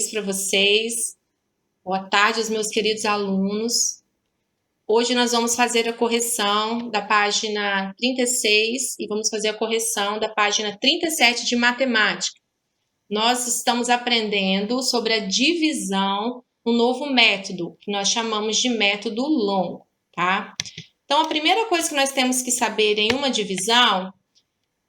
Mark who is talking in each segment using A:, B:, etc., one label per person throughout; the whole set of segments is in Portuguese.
A: noite para vocês. Boa tarde aos meus queridos alunos. Hoje nós vamos fazer a correção da página 36 e vamos fazer a correção da página 37 de matemática. Nós estamos aprendendo sobre a divisão, um novo método, que nós chamamos de método longo, tá? Então, a primeira coisa que nós temos que saber em uma divisão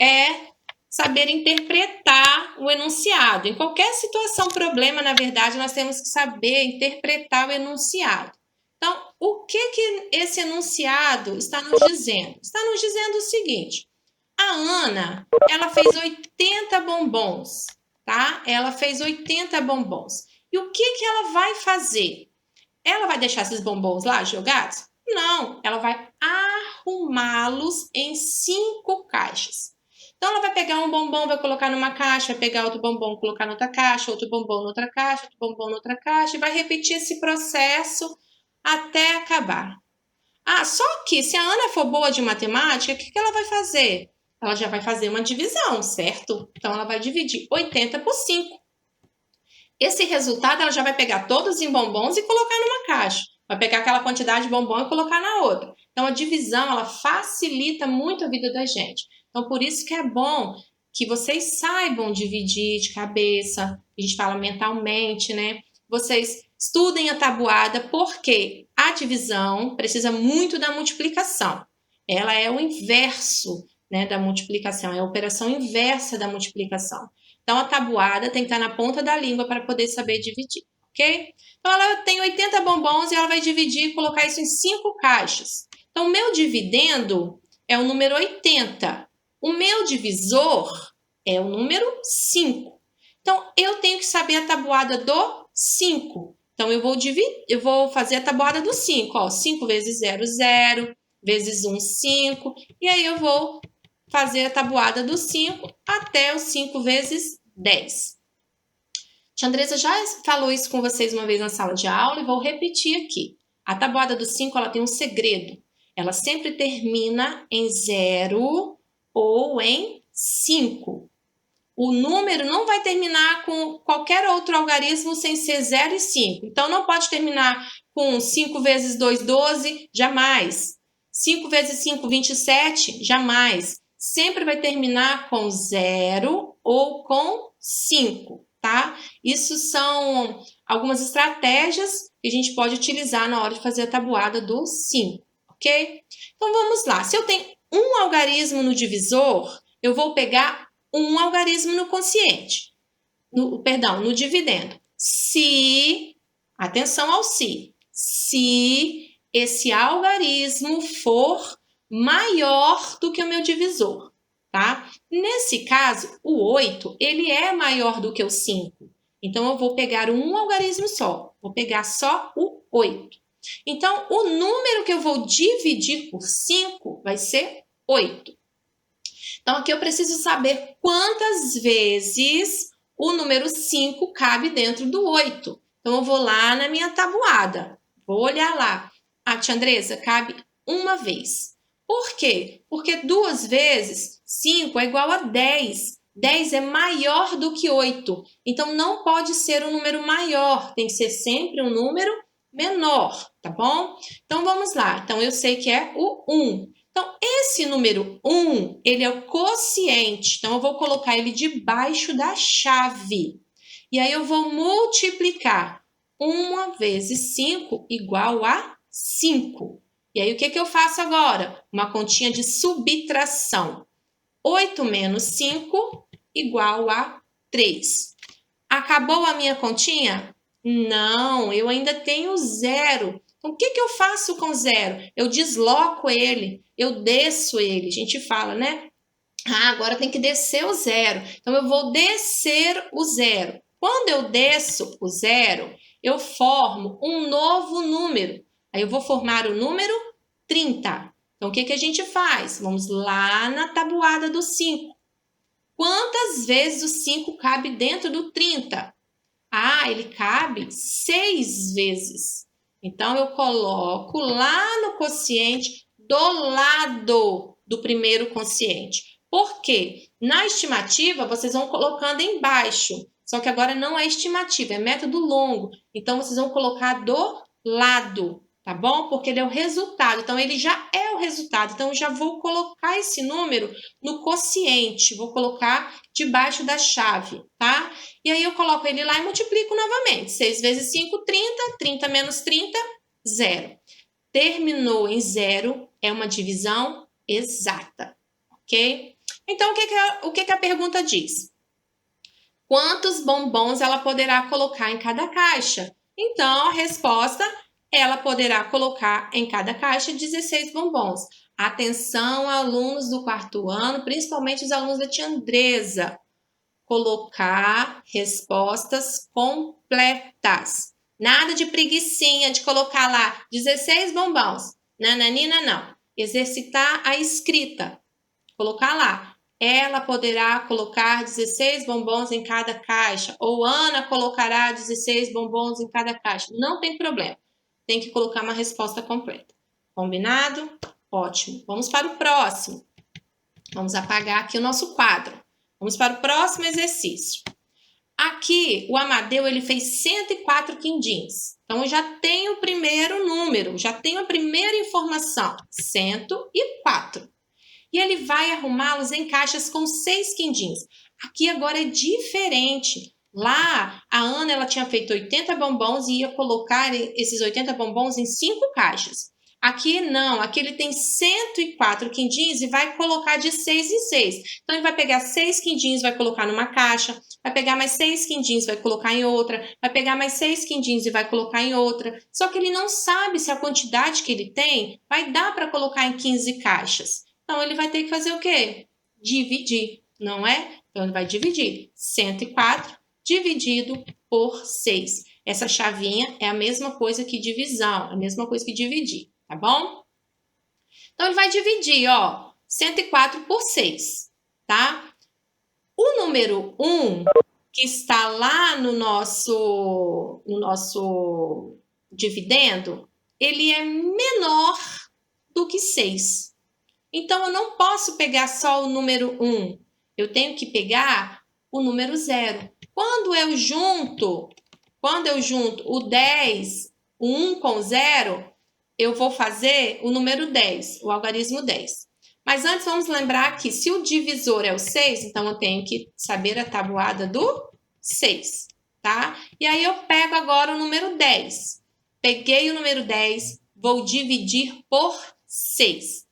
A: é saber interpretar o enunciado. Em qualquer situação, problema, na verdade, nós temos que saber interpretar o enunciado. Então, o que esse enunciado está nos dizendo? Está nos dizendo o seguinte: a Ana, ela fez 80 bombons, tá? Ela fez 80 bombons. E o que ela vai fazer? Ela vai deixar esses bombons lá jogados? Não, ela vai arrumá-los em 5 caixas. Então, ela vai pegar um bombom, vai colocar numa caixa, vai pegar outro bombom, colocar noutra caixa, outro bombom noutra caixa, outro bombom noutra caixa, e vai repetir esse processo até acabar. Só que se a Ana for boa de matemática, o que ela vai fazer? Ela já vai fazer uma divisão, certo? Então, ela vai dividir 80 por 5. Esse resultado, ela já vai pegar todos em bombons e colocar numa caixa. Vai pegar aquela quantidade de bombom e colocar na outra. Então, a divisão, ela facilita muito a vida da gente. Então, por isso que é bom que vocês saibam dividir de cabeça, a gente fala mentalmente, né? Vocês estudem a tabuada, porque a divisão precisa muito da multiplicação. Ela é o inverso, né, da multiplicação, é a operação inversa da multiplicação. Então, a tabuada tem que estar na ponta da língua para poder saber dividir, ok? Então, ela tem 80 bombons e ela vai dividir e colocar isso em 5 caixas. Então, o meu dividendo é o número 80. O meu divisor é o número 5. Então, eu tenho que saber a tabuada do 5. Então, eu vou fazer a tabuada do 5. Ó, 5 vezes 0, 0. Vezes 1, 5. E aí, eu vou fazer a tabuada do 5 até o 5 vezes 10. Tia Andressa já falou isso com vocês uma vez na sala de aula e vou repetir aqui. A tabuada do 5, ela tem um segredo. Ela sempre termina em 0 ou em 5. O número não vai terminar com qualquer outro algarismo sem ser 0 e 5. Então, não pode terminar com 5 vezes 2, 12, jamais. 5 vezes 5, 27, jamais. Sempre vai terminar com 0 ou com 5, tá? Isso são algumas estratégias que a gente pode utilizar na hora de fazer a tabuada do 5, ok? Então, vamos lá. Se eu tenho um algarismo no divisor, eu vou pegar um algarismo no quociente. No dividendo. Se, atenção ao se esse algarismo for maior do que o meu divisor, tá? Nesse caso, o 8, ele é maior do que o 5. Então, eu vou pegar um algarismo só. Vou pegar só o 8. Então, o número que eu vou dividir por 5 vai ser 8. Então, aqui eu preciso saber quantas vezes o número 5 cabe dentro do 8. Então, eu vou lá na minha tabuada. Vou olhar lá. Tia Andressa, cabe uma vez. Por quê? Porque 2 vezes 5 é igual a 10. 10 é maior do que 8. Então, não pode ser um número maior. Tem que ser sempre um número menor, tá bom? Então, vamos lá. Então, eu sei que é o 1. Então, esse número 1, ele é o quociente. Então, eu vou colocar ele debaixo da chave. E aí, eu vou multiplicar. 1 vezes 5 igual a 5. E aí, o que eu faço agora? Uma continha de subtração. 8 menos 5 igual a 3. Acabou a minha continha? Não, eu ainda tenho 0. Então, o que eu faço com 0? Eu desloco ele, eu desço ele. A gente fala, né? Agora tem que descer o 0. Então, eu vou descer o 0. Quando eu desço o 0, eu formo um novo número. Aí, eu vou formar o número 30. Então, o que a gente faz? Vamos lá na tabuada do 5. Quantas vezes o 5 cabe dentro do 30? Ele cabe 6 vezes. Então, eu coloco lá no quociente do lado do primeiro quociente. Por quê? Na estimativa, vocês vão colocando embaixo. Só que agora não é estimativa, é método longo. Então, vocês vão colocar do lado, tá bom? Porque ele é o resultado. Então, ele já é o resultado. Então, eu já vou colocar esse número no quociente. Vou colocar debaixo da chave, tá? E aí, eu coloco ele lá e multiplico novamente. 6 vezes 5, 30. 30 menos 30, 0. Terminou em 0, é uma divisão exata, ok? Então, o que a pergunta diz? Quantos bombons ela poderá colocar em cada caixa? Então, a resposta, ela poderá colocar em cada caixa 16 bombons. Atenção, alunos do quarto ano, principalmente os alunos da tia Andresa. Colocar respostas completas. Nada de preguicinha de colocar lá 16 bombons. Nananina, não. Exercitar a escrita. Colocar lá. Ela poderá colocar 16 bombons em cada caixa. Ou Ana colocará 16 bombons em cada caixa. Não tem problema. Tem que colocar uma resposta completa. Combinado? Ótimo. Vamos para o próximo. Vamos apagar aqui o nosso quadro. Vamos para o próximo exercício. Aqui, o Amadeu, ele fez 104 quindins. Então, eu já tenho o primeiro número, já tenho a primeira informação, 104. E ele vai arrumá-los em caixas com 6 quindins. Aqui agora é diferente. Lá, a Ana ela tinha feito 80 bombons e ia colocar esses 80 bombons em 5 caixas. Aqui não, aqui ele tem 104 quindins e vai colocar de 6 em 6. Então, ele vai pegar 6 quindins, vai colocar numa caixa, vai pegar mais 6 quindins, vai colocar em outra, vai pegar mais 6 quindins e vai colocar em outra. Só que ele não sabe se a quantidade que ele tem vai dar para colocar em 15 caixas. Então, ele vai ter que fazer o quê? Dividir, não é? Então, ele vai dividir 104 dividido por 6. Essa chavinha é a mesma coisa que divisão, a mesma coisa que dividir, tá bom? Então, ele vai dividir, ó, 104 por 6, tá? O número 1, que está lá no nosso dividendo, ele é menor do que 6. Então, eu não posso pegar só o número 1. Eu tenho que pegar o número 0. Quando eu junto o 10, o 1 com o 0, eu vou fazer o número 10, o algarismo 10. Mas antes, vamos lembrar que se o divisor é o 6, então eu tenho que saber a tabuada do 6, tá? E aí, eu pego agora o número 10. Peguei o número 10, vou dividir por 6.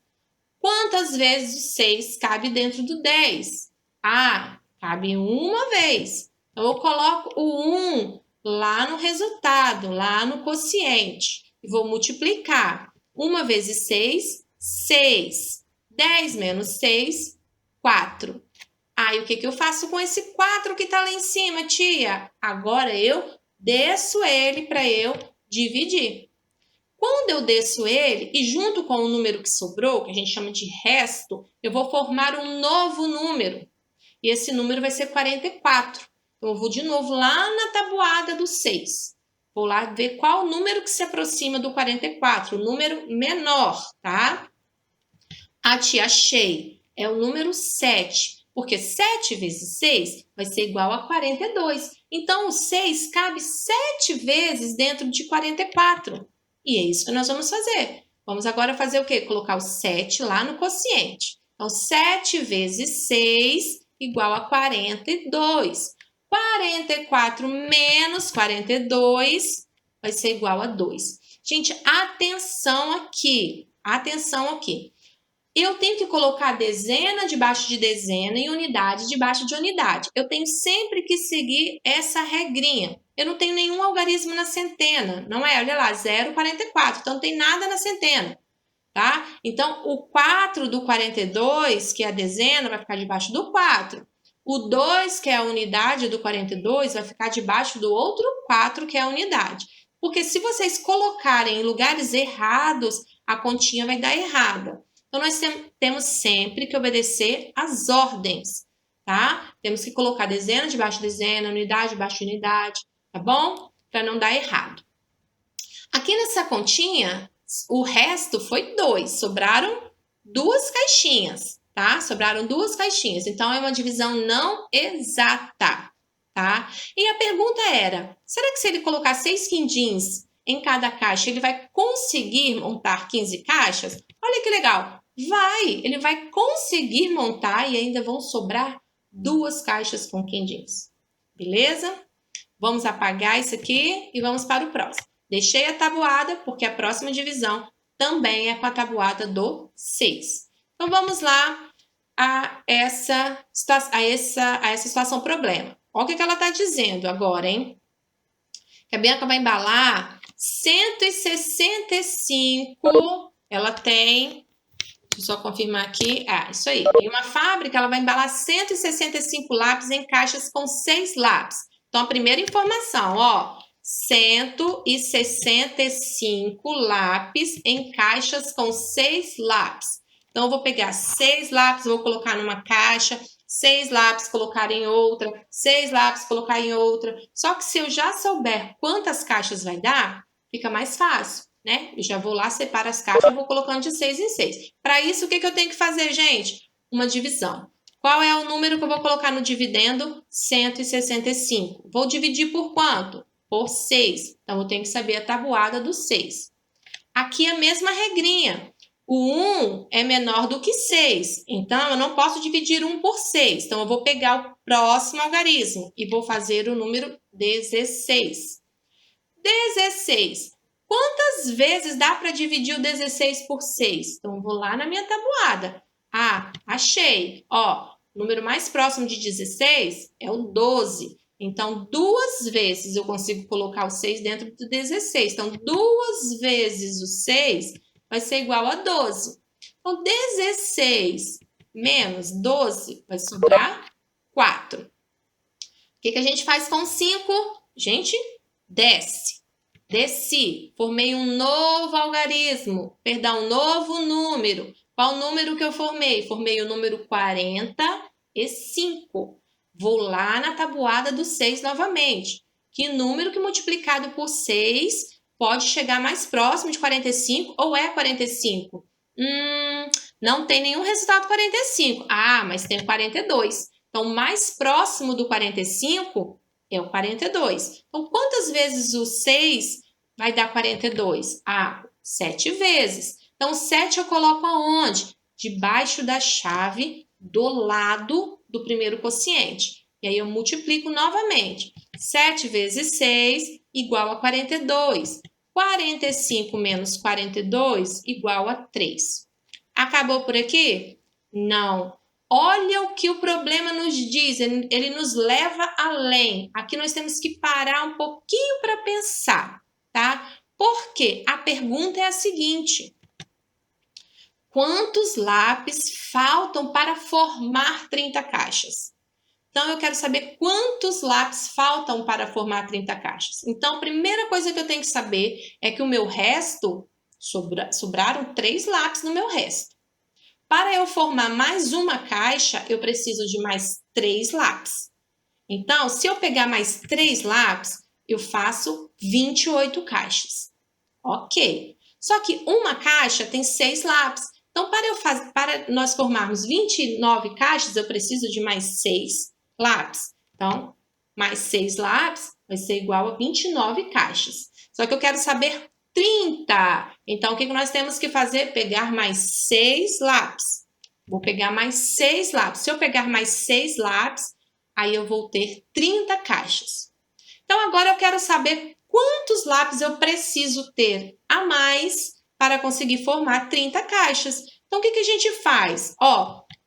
A: Quantas vezes o 6 cabe dentro do 10? Ah, cabe uma vez. Então, eu coloco o 1 lá no resultado, lá no quociente. E vou multiplicar. 1 vezes 6, 6. 10 menos 6, 4. Aí, o que eu faço com esse 4 que está lá em cima, tia? Agora, eu desço ele para eu dividir. Quando eu desço ele e junto com o número que sobrou, que a gente chama de resto, eu vou formar um novo número. E esse número vai ser 44. Então, eu vou de novo lá na tabuada do 6. Vou lá ver qual número que se aproxima do 44, o número menor, tá? Ah, tia, achei. É o número 7. Porque 7 vezes 6 vai ser igual a 42. Então, o 6 cabe 7 vezes dentro de 44. E é isso que nós vamos fazer. Vamos agora fazer o quê? Colocar o 7 lá no quociente. Então, 7 vezes 6 igual a 42. 44 menos 42 vai ser igual a 2. Gente, atenção aqui. Atenção aqui. Eu tenho que colocar dezena debaixo de dezena e unidade debaixo de unidade. Eu tenho sempre que seguir essa regrinha. Eu não tenho nenhum algarismo na centena, não é? Olha lá, 0,44, então não tem nada na centena, tá? Então, o 4 do 42, que é a dezena, vai ficar debaixo do 4. O 2, que é a unidade do 42, vai ficar debaixo do outro 4, que é a unidade. Porque se vocês colocarem em lugares errados, a continha vai dar errada. Então, nós temos sempre que obedecer às ordens, tá? Temos que colocar dezena debaixo de dezena, unidade debaixo de unidade, tá bom? Para não dar errado. Aqui nessa continha, o resto foi 2, sobraram 2 caixinhas, tá? Sobraram 2 caixinhas, então é uma divisão não exata, tá? E a pergunta era, será que se ele colocar 6 quindins em cada caixa, ele vai conseguir montar 15 caixas? Olha que legal! Ele vai conseguir montar e ainda vão sobrar 2 caixas com quindins. Beleza? Vamos apagar isso aqui e vamos para o próximo. Deixei a tabuada porque a próxima divisão também é com a tabuada do 6. Então, vamos lá a essa situação problema. Olha o que ela está dizendo agora, hein? Que a Bianca vai embalar 165, ela tem, deixa eu só confirmar aqui, isso aí, em uma fábrica ela vai embalar 165 lápis em caixas com 6 lápis. Então, a primeira informação, ó, 165 lápis em caixas com 6 lápis. Então, eu vou pegar 6 lápis, vou colocar numa caixa, 6 lápis, colocar em outra, 6 lápis, colocar em outra. Só que se eu já souber quantas caixas vai dar, fica mais fácil, né? Eu já vou lá, separo as caixas e vou colocando de 6 em 6. Para isso, o que eu tenho que fazer, gente? Uma divisão. Qual é o número que eu vou colocar no dividendo? 165. Vou dividir por quanto? Por 6. Então, eu tenho que saber a tabuada do 6. Aqui é a mesma regrinha. O 1 é menor do que 6. Então, eu não posso dividir 1 por 6. Então, eu vou pegar o próximo algarismo e vou fazer o número 16. 16. Quantas vezes dá para dividir o 16 por 6? Então, eu vou lá na minha tabuada. Achei. Ó, o número mais próximo de 16 é o 12. Então, 2 vezes eu consigo colocar o 6 dentro do 16. Então, 2 vezes o 6 vai ser igual a 12. Então, 16 menos 12 vai sobrar 4. O que a gente faz com 5? Gente, desce. Desci, formei um novo algarismo, um novo número. Qual número que eu formei? Formei o número 45. Vou lá na tabuada do 6 novamente. Que número que multiplicado por 6 pode chegar mais próximo de 45 ou é 45? Não tem nenhum resultado 45. Mas tem o 42. Então, mais próximo do 45 é o 42. Então, quantas vezes o 6 vai dar 42? 7 vezes. Então, 7 eu coloco aonde? Debaixo da chave do lado do primeiro quociente. E aí, eu multiplico novamente. 7 vezes 6 igual a 42. 45 menos 42 igual a 3. Acabou por aqui? Não. Olha o que o problema nos diz, ele nos leva além. Aqui nós temos que parar um pouquinho para pensar, tá? Porque a pergunta é a seguinte: quantos lápis faltam para formar 30 caixas? Então, eu quero saber quantos lápis faltam para formar 30 caixas. Então, a primeira coisa que eu tenho que saber é que o meu resto, sobraram 3 lápis no meu resto. Para eu formar mais uma caixa, eu preciso de mais 3 lápis. Então, se eu pegar mais 3 lápis, eu faço 28 caixas. Ok. Só que uma caixa tem 6 lápis. Então, para nós formarmos 29 caixas, eu preciso de mais 6 lápis. Então, mais 6 lápis vai ser igual a 29 caixas. Só que eu quero saber 30. Então, o que nós temos que fazer? Pegar mais 6 lápis. Vou pegar mais 6 lápis. Se eu pegar mais 6 lápis, aí eu vou ter 30 caixas. Então, agora eu quero saber quantos lápis eu preciso ter a mais para conseguir formar 30 caixas. Então, o que a gente faz?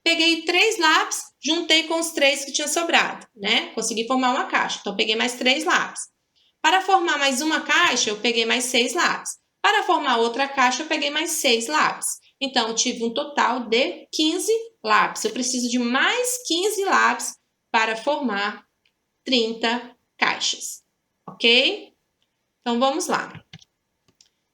A: Peguei 3 lápis, juntei com os 3 que tinham sobrado, né? Consegui formar uma caixa. Então, peguei mais 3 lápis. Para formar mais uma caixa, eu peguei mais 6 lápis. Para formar outra caixa, eu peguei mais 6 lápis. Então, eu tive um total de 15 lápis. Eu preciso de mais 15 lápis para formar 30 caixas. Ok? Então, vamos lá.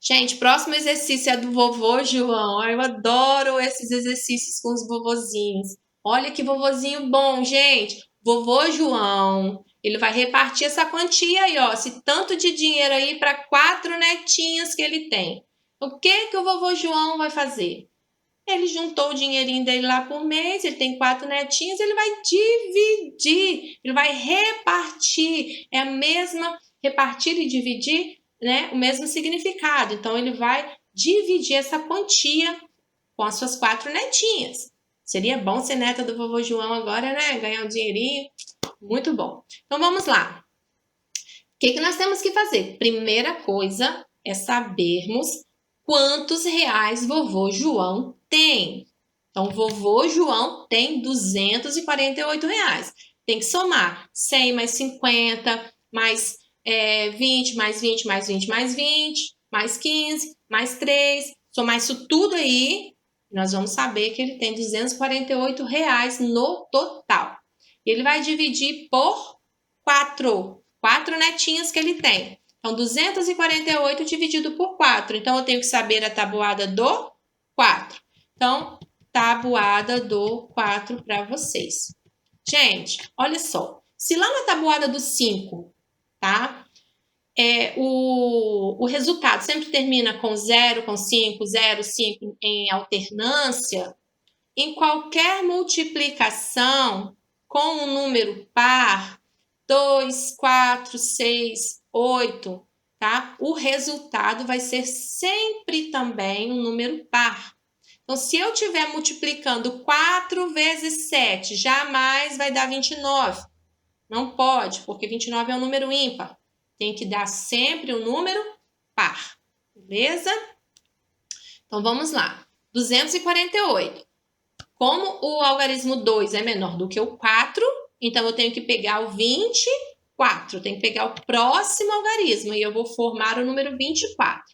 A: Gente, próximo exercício é do vovô João. Eu adoro esses exercícios com os vovozinhos. Olha que vovozinho bom, gente. Vovô João, ele vai repartir essa quantia aí, ó. Esse tanto de dinheiro aí para 4 netinhos que ele tem. O que o vovô João vai fazer? Ele juntou o dinheirinho dele lá por mês, ele tem 4 netinhos, ele vai dividir, ele vai repartir. É a mesma, repartir e dividir, né? O mesmo significado. Então, ele vai dividir essa quantia com as suas 4 netinhas. Seria bom ser neta do vovô João agora, né? Ganhar um dinheirinho. Muito bom. Então, vamos lá. O que nós temos que fazer? Primeira coisa é sabermos quantos reais vovô João tem. Então, vovô João tem 248 reais. Tem que somar 100 mais 50, mais 20, mais 20, mais 20, mais 20, mais 15, mais 3. Somar isso tudo aí, nós vamos saber que ele tem 248 reais no total. Ele vai dividir por 4 netinhas que ele tem. Então, 248 dividido por 4. Então, eu tenho que saber a tabuada do 4. Então, tabuada do 4 para vocês. Gente, olha só. Se lá na tabuada do 5, tá? O resultado sempre termina com 0, com 5, 0, 5 em alternância, em qualquer multiplicação com um número par, 2, 4, 6, 8, tá? O resultado vai ser sempre também um número par. Então, se eu estiver multiplicando 4 vezes 7, jamais vai dar 29. Não pode, porque 29 é um número ímpar. Tem que dar sempre um número par. Beleza? Então, vamos lá. 248. Como o algarismo 2 é menor do que o 4, então eu tenho que pegar o 24. Tenho que pegar o próximo algarismo e eu vou formar o número 24.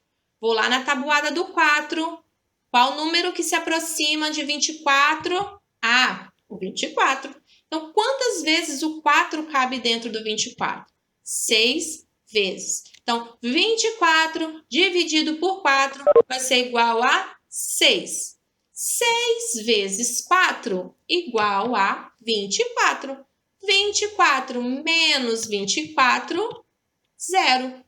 A: Vou lá na tabuada do 4. Qual número que se aproxima de 24? Ah, o 24. Então, quantas vezes o 4 cabe dentro do 24? 6 vezes. Então, 24 dividido por 4 vai ser igual a 6. 6 vezes 4 igual a 24. 24 menos 24, 0.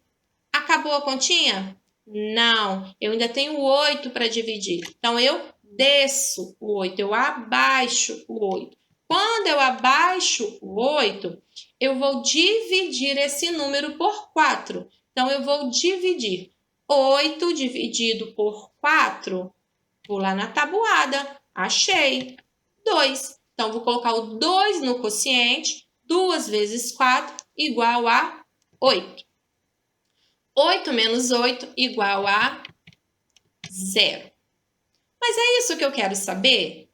A: Acabou a continha? Não, eu ainda tenho 8 para dividir. Então, eu desço o 8, eu abaixo o 8. Quando eu abaixo o 8, eu vou dividir esse número por 4. Então, eu vou dividir 8 dividido por 4. Vou lá na tabuada, achei 2. Então, vou colocar o 2 no quociente. 2 vezes 4 igual a 8. 8 menos 8 igual a 0. Mas é isso que eu quero saber?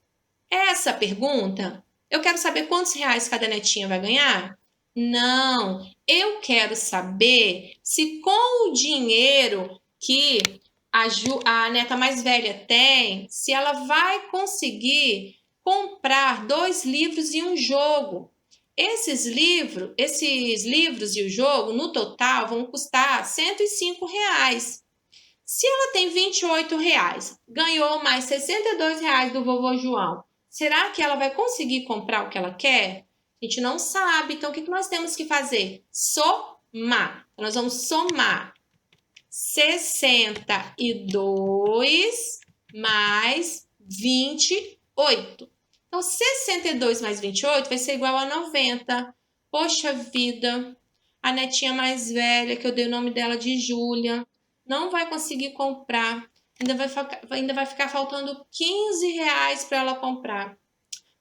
A: Essa pergunta? Eu quero saber quantos reais cada netinha vai ganhar? Não, eu quero saber se com o dinheiro que a neta mais velha tem, se ela vai conseguir comprar 2 livros e um jogo. Esses livros e o jogo, no total, vão custar R$ 105. Se ela tem R$ 28, ganhou mais R$ 62 do vovô João, será que ela vai conseguir comprar o que ela quer? A gente não sabe. Então, o que nós temos que fazer? Somar. Então, nós vamos somar 62 mais 28. Então, 62 mais 28 vai ser igual a 90. Poxa vida, a netinha mais velha, que eu dei o nome dela de Júlia, não vai conseguir comprar. Ainda vai ficar faltando 15 reais para ela comprar.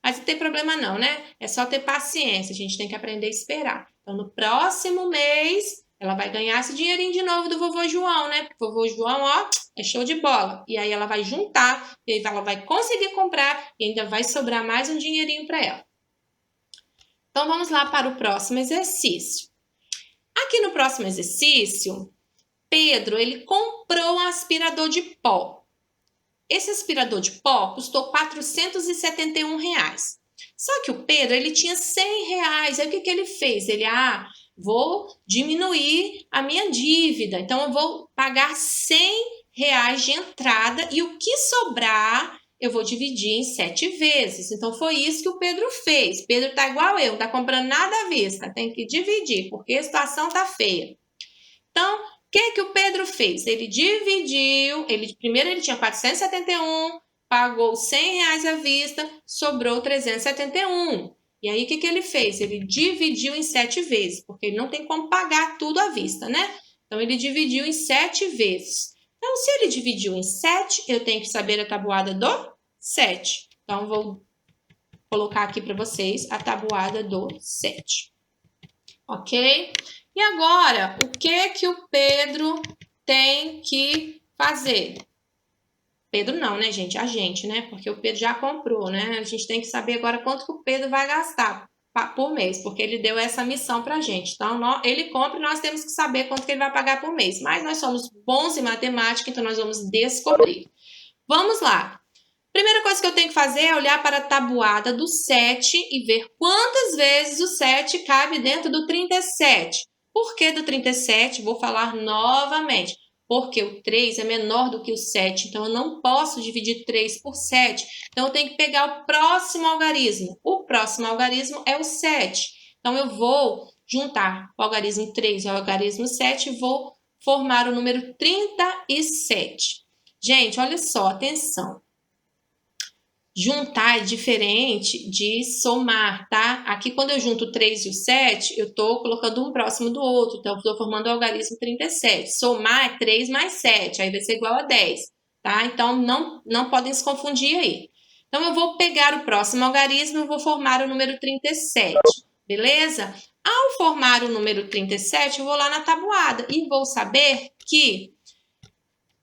A: Mas não tem problema não, né? É só ter paciência, a gente tem que aprender a esperar. Então, no próximo mês, ela vai ganhar esse dinheirinho de novo do vovô João, né? Porque o vovô João, ó, é show de bola. E aí ela vai juntar, e aí ela vai conseguir comprar e ainda vai sobrar mais um dinheirinho para ela. Então, vamos lá para o próximo exercício. Aqui no próximo exercício, Pedro, ele comprou um aspirador de pó. Esse aspirador de pó custou R$ 471. Só que o Pedro, ele tinha R$ 100. Aí o que ele fez? Ele, vou diminuir a minha dívida. Então, eu vou pagar R$ 100 de entrada e o que sobrar, eu vou dividir em 7 vezes. Então, foi isso que o Pedro fez. Pedro tá igual eu, não tá comprando nada à vista. Tem que dividir, porque a situação tá feia. Então, o que o Pedro fez? Ele dividiu, primeiro ele tinha 471, pagou R$100 à vista, sobrou 371. E aí, o que ele fez? Ele dividiu em 7 vezes, porque ele não tem como pagar tudo à vista, né? Então, ele dividiu em 7 vezes. Então, se ele dividiu em 7, eu tenho que saber a tabuada do 7. Então, vou colocar aqui para vocês a tabuada do 7. Ok? E agora, o que o Pedro tem que fazer? Pedro não, né, gente? A gente, né? Porque o Pedro já comprou, né? A gente tem que saber agora quanto que o Pedro vai gastar por mês, porque ele deu essa missão pra gente. Então, ele compra e nós temos que saber quanto que ele vai pagar por mês. Mas nós somos bons em matemática, então nós vamos descobrir. Vamos lá. Primeira coisa que eu tenho que fazer é olhar para a tabuada do 7 e ver quantas vezes o 7 cabe dentro do 37. Por que do 37? Vou falar novamente. Porque o 3 é menor do que o 7, então eu não posso dividir 3 por 7. Então eu tenho que pegar o próximo algarismo. O próximo algarismo é o 7. Então eu vou juntar o algarismo 3 e o algarismo 7 e vou formar o número 37. Gente, olha só, atenção. Juntar é diferente de somar, tá? Aqui, quando eu junto o 3 e o 7, eu tô colocando um próximo do outro. Então, eu tô formando o algarismo 37. Somar é 3 mais 7, aí vai ser igual a 10, tá? Então, não podem se confundir aí. Então, eu vou pegar o próximo algarismo e vou formar o número 37, beleza? Ao formar o número 37, eu vou lá na tabuada e vou saber que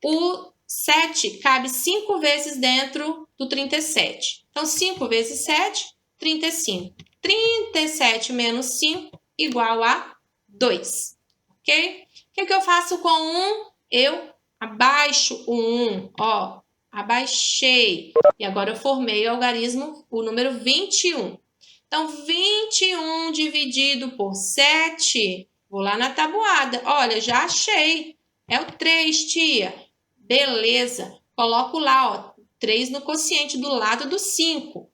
A: o 7 cabe 5 vezes dentro do 37. Então, 5 vezes 7, 35. 37 menos 5 igual a 2. Ok? O que eu faço com 1? Eu abaixo o 1. Ó, abaixei. E agora eu formei o algarismo, o número 21. Então, 21 dividido por 7, vou lá na tabuada. Olha, já achei. É o 3, tia. Beleza. Coloco lá, ó, 3 no quociente do lado do 5.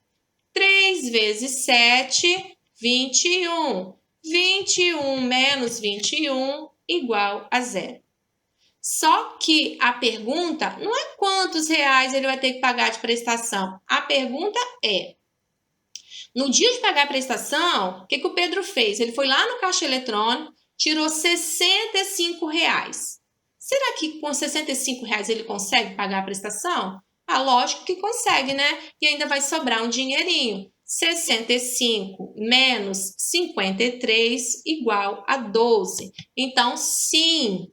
A: 3 vezes 7, 21. 21 menos 21 igual a 0. Só que a pergunta não é quantos reais ele vai ter que pagar de prestação. A pergunta é, no dia de pagar a prestação, o que o Pedro fez? Ele foi lá no caixa eletrônico, tirou R$65. Será que com R$65 ele consegue pagar a prestação? Ah, lógico que consegue, né? E ainda vai sobrar um dinheirinho. 65 menos 53 igual a 12. Então, sim,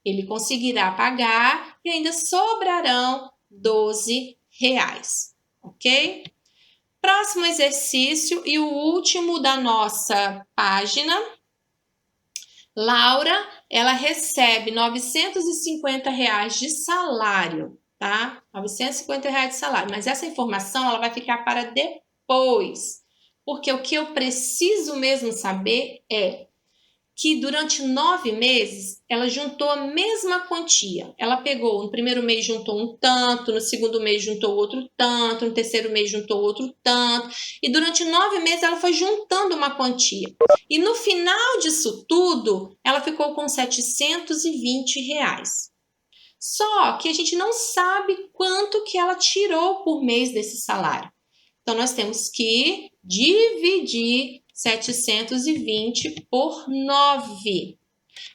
A: ele conseguirá pagar e ainda sobrarão R$12, ok? Próximo exercício e o último da nossa página. Laura, ela recebe R$950 de salário, tá? R$950 de salário, mas essa informação ela vai ficar para depois, porque o que eu preciso mesmo saber é que durante 9 meses ela juntou a mesma quantia. Ela pegou, no primeiro mês juntou um tanto, no segundo mês juntou outro tanto, no terceiro mês juntou outro tanto, e durante 9 meses ela foi juntando uma quantia. E no final disso tudo, ela ficou com R$720. Só que a gente não sabe quanto que ela tirou por mês desse salário. Então, nós temos que dividir 720 por 9.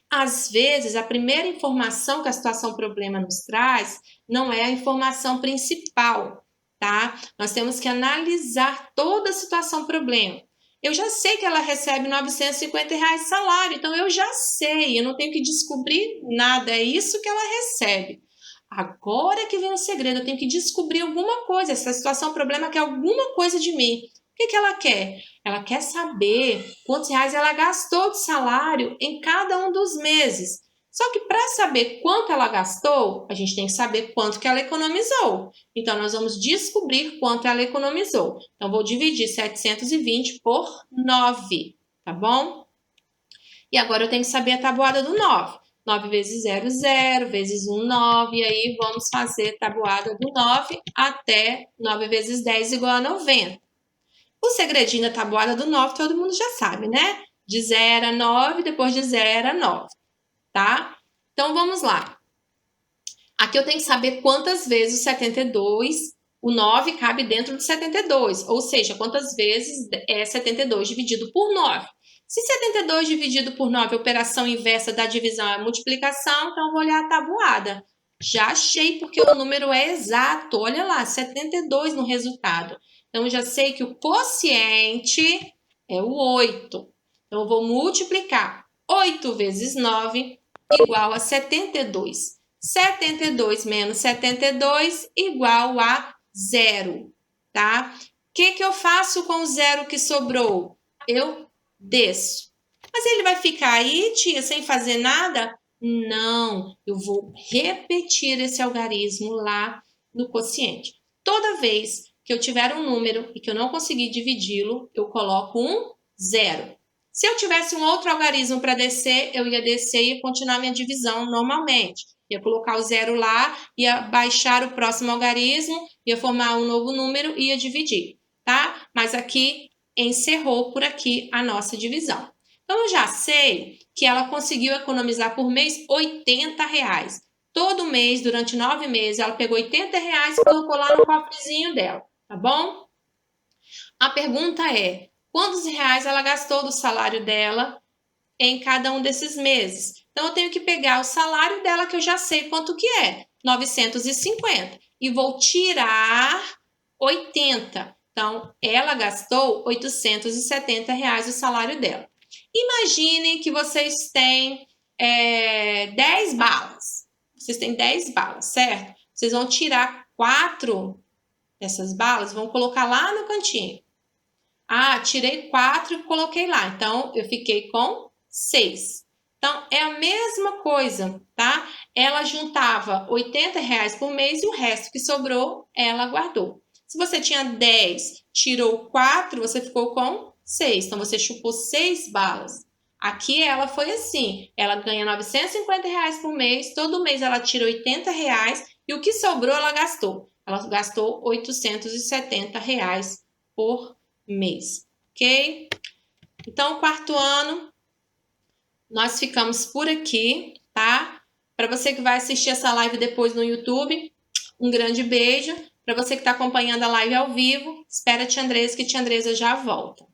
A: Às vezes, a primeira informação que a situação problema nos traz não é a informação principal, tá? Nós temos que analisar toda a situação problema. Eu já sei que ela recebe R$950 de salário, então eu já sei, eu não tenho que descobrir nada, é isso que ela recebe. Agora que vem o segredo, eu tenho que descobrir alguma coisa, essa situação problema quer alguma coisa de mim. O que ela quer? Ela quer saber quantos reais ela gastou de salário em cada um dos meses. Só que para saber quanto ela gastou, a gente tem que saber quanto que ela economizou. Então, nós vamos descobrir quanto ela economizou. Então, vou dividir 720 por 9, tá bom? E agora eu tenho que saber a tabuada do 9. 9 vezes 0, 0, vezes 1, 9. E aí, vamos fazer a tabuada do 9 até 9 vezes 10 igual a 90. O segredinho da tabuada do 9 todo mundo já sabe, né? De 0 a 9, depois de 0 a 9, tá? Então, vamos lá. Aqui eu tenho que saber quantas vezes o 72 O 9 cabe dentro de 72, ou seja, quantas vezes é 72 dividido por 9? Se 72 dividido por 9 é operação inversa da divisão é multiplicação, então eu vou olhar a tabuada. Já achei porque o número é exato, olha lá, 72 no resultado. Então eu já sei que o quociente é o 8. Então eu vou multiplicar 8 vezes 9 igual a 72. 72 menos 72 igual a 0, tá? O que eu faço com o 0 que sobrou? Eu desço. Mas ele vai ficar aí, tia, sem fazer nada? Não, eu vou repetir esse algarismo lá no quociente. Toda vez que eu tiver um número e que eu não conseguir dividi-lo, eu coloco um 0. Se eu tivesse um outro algarismo para descer, eu ia descer e ia continuar minha divisão normalmente. Ia colocar o 0 lá, ia baixar o próximo algarismo, ia formar um novo número e ia dividir, tá? Mas aqui encerrou por aqui a nossa divisão. Então, eu já sei que ela conseguiu economizar por mês R$80. Todo mês, durante 9 meses, ela pegou R$80 e colocou lá no cofrezinho dela, tá bom? A pergunta é, quantos reais ela gastou do salário dela em cada um desses meses? Então, eu tenho que pegar o salário dela, que eu já sei quanto que é, 950, e vou tirar 80. Então, ela gastou R$870 o salário dela. Imaginem que vocês têm 10 balas. Vocês têm 10 balas, certo? Vocês vão tirar 4 dessas balas, vão colocar lá no cantinho. Ah, tirei 4 e coloquei lá. Então, eu fiquei com 6. Então, é a mesma coisa, tá? Ela juntava R$80 por mês e o resto que sobrou, ela guardou. Se você tinha 10, tirou 4, você ficou com 6. Então, você chupou 6 balas. Aqui ela foi assim, ela ganha R$950 por mês, todo mês ela tira R$80 e o que sobrou ela gastou. Ela gastou R$870 por mês, ok? Então, quarto ano, nós ficamos por aqui, tá? Para você que vai assistir essa live depois no YouTube, um grande beijo. Para você que está acompanhando a live ao vivo, espera a tia Andresa, que a tia Andresa já volta.